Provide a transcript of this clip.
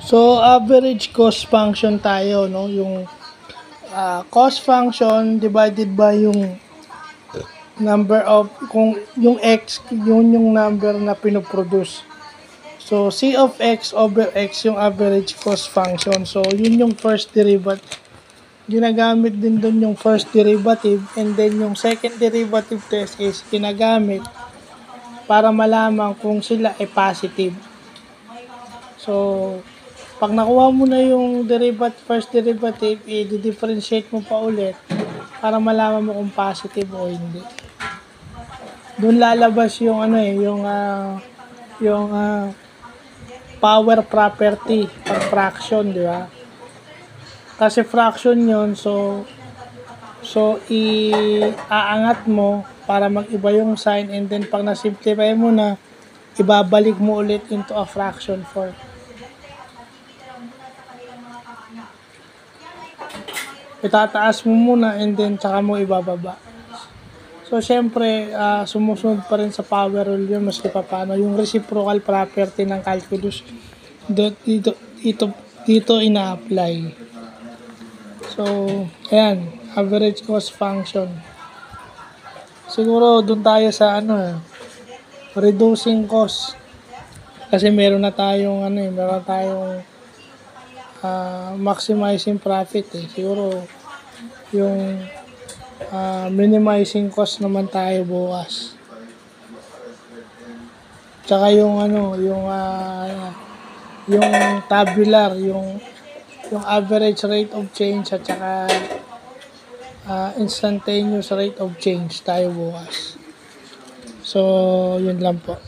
So, average cost function tayo, no? Yung cost function divided by yung number of, kung yung x, yun yung number na pinoproduce. So, C of x over x yung average cost function. So, yun yung first derivative. Ginagamit din dun yung first derivative, and then yung second derivative test is ginagamit para malaman kung sila ay positive. So, pag nakuha mo na yung first derivative, i-differentiate mo pa ulit para malaman mo kung positive o hindi. Doon lalabas yung power property pag fraction, di ba? Kasi fraction yun, so iaangat mo para mag-iba yung sign, and then pag na-simplify mo na, ibabalik mo ulit into a fraction form. Itataas mo muna and then tsaka mo ibababa. So, syempre, sumusunod pa rin sa power rule yun maski pa paano. Yung reciprocal property ng calculus, dito ina-apply. So, ayan, average cost function. Siguro, dun tayo sa reducing cost. Kasi meron tayong maximizing profit eh. Siguro, yung minimizing cost naman tayo bukas. Tsaka yung tabular, yung average rate of change at saka instantaneous rate of change tayo bukas. So, yun lang po.